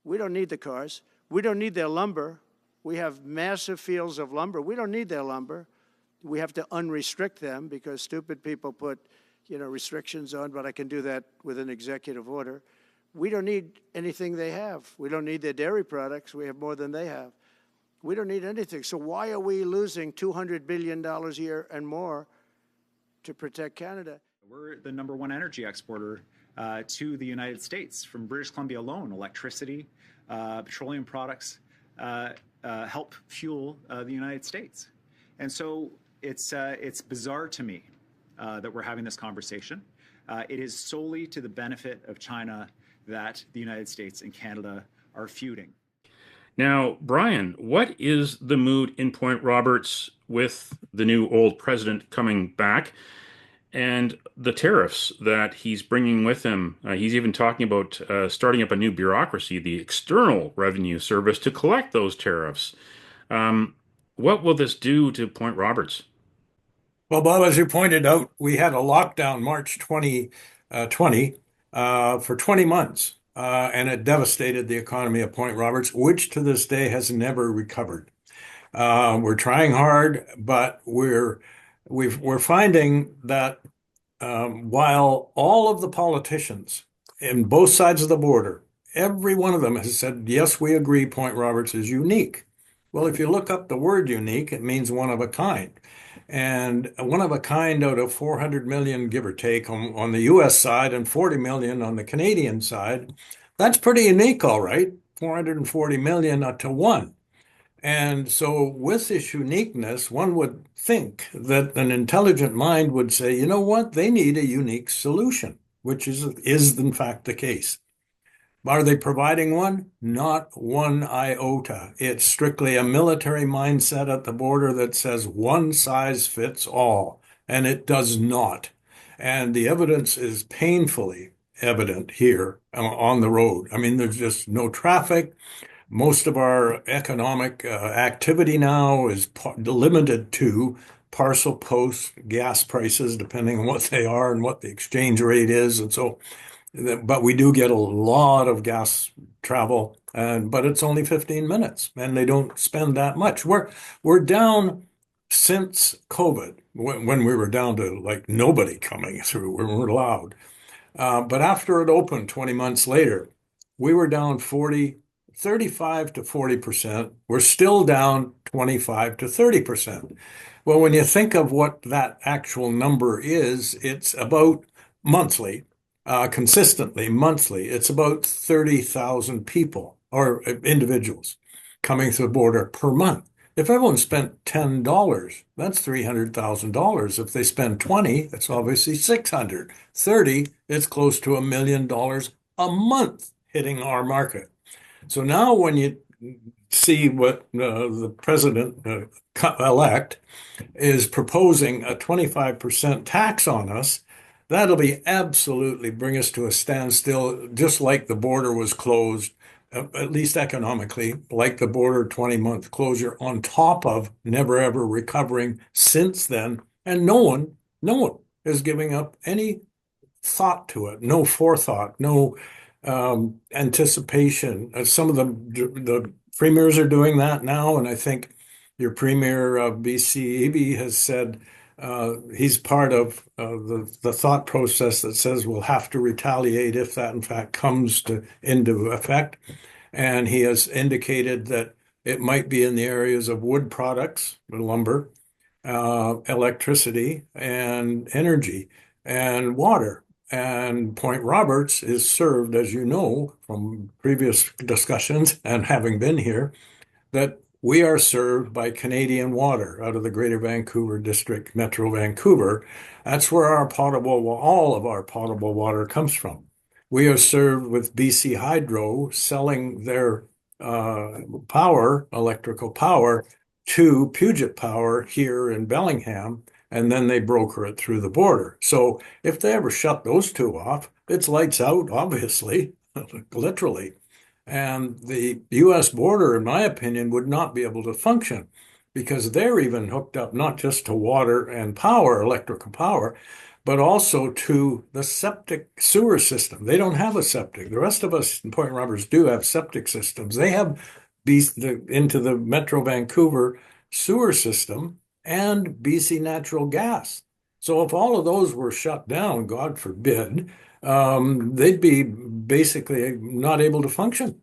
We don't need the cars. We don't need their lumber. We have massive fields of lumber. We don't need their lumber. We have to unrestrict them because stupid people put, restrictions on, but I can do that with an executive order. We don't need anything they have. We don't need their dairy products. We have more than they have. We don't need anything. So why are we losing $200 billion a year and more to protect Canada? We're the #1 energy exporter to the United States. From British Columbia alone, electricity, petroleum products help fuel the United States. And so it's bizarre to me that we're having this conversation. It is solely to the benefit of China that the United States and Canada are feuding. Now, Brian, what is the mood in Point Roberts with the new old president coming back and the tariffs that he's bringing with him? He's even talking about starting up a new bureaucracy, the External Revenue Service, to collect those tariffs. What will this do to Point Roberts? Well, Bob, as you pointed out, we had a lockdown March 2020 for 20 months, and it devastated the economy of Point Roberts, which to this day has never recovered. We're trying hard, but we're finding that while all of the politicians in both sides of the border, every one of them has said, yes, we agree Point Roberts is unique. Well, if you look up the word unique, it means one of a kind. And one of a kind out of 400 million, give or take, on the US side and 40 million on the Canadian side, that's pretty unique, all right, 440 million to one. And so with this uniqueness, one would think that an intelligent mind would say, you know what, they need a unique solution, which is in fact the case. Are they providing one? Not one iota. It's strictly a military mindset at the border that says one size fits all, and it does not. And the evidence is painfully evident here on the road. I mean, there's just no traffic. Most of our economic activity now is limited to parcel post gas prices, depending on what they are and what the exchange rate is. And so, but we do get a lot of gas travel, but it's only 15 minutes, and they don't spend that much. We're down since COVID, when we were down to like nobody coming through. We weren't allowed. But after it opened 20 months later, we were down 35 to 40%. We're still down 25 to 30%. Well, when you think of what that actual number is, it's about monthly. Consistently, monthly, it's about 30,000 people or individuals coming through the border per month. If everyone spent $10, that's $300,000. If they spend 20, it's obviously 600. 30, it's close to $1 million a month hitting our market. So now when you see what the president-elect is proposing a 25% tax on us, that'll be absolutely bring us to a standstill, just like the border was closed, at least economically, like the border 20-month closure on top of never ever recovering since then. And no one is giving up any thought to it, no forethought, no anticipation. Some of the premiers are doing that now, and I think your premier of BC, Eby, has said he's part of the thought process that says we'll have to retaliate if that in fact comes into effect. And he has indicated that it might be in the areas of wood products, lumber, electricity, and energy, and water. And Point Roberts is served, as you know, from previous discussions and having been here, that we are served by Canadian water out of the Greater Vancouver District, Metro Vancouver. That's where all of our potable water comes from. We are served with BC Hydro selling their electrical power to Puget Power here in Bellingham, and then they broker it through the border. So if they ever shut those two off, it's lights out, obviously, literally. And the U.S. border, in my opinion, would not be able to function because they're even hooked up not just to water and power, electrical power, but also to the septic sewer system. They don't have a septic. The rest of us in Point Roberts do have septic systems. They have into the Metro Vancouver sewer system and BC Natural Gas. So if all of those were shut down, God forbid, they'd be basically not able to function.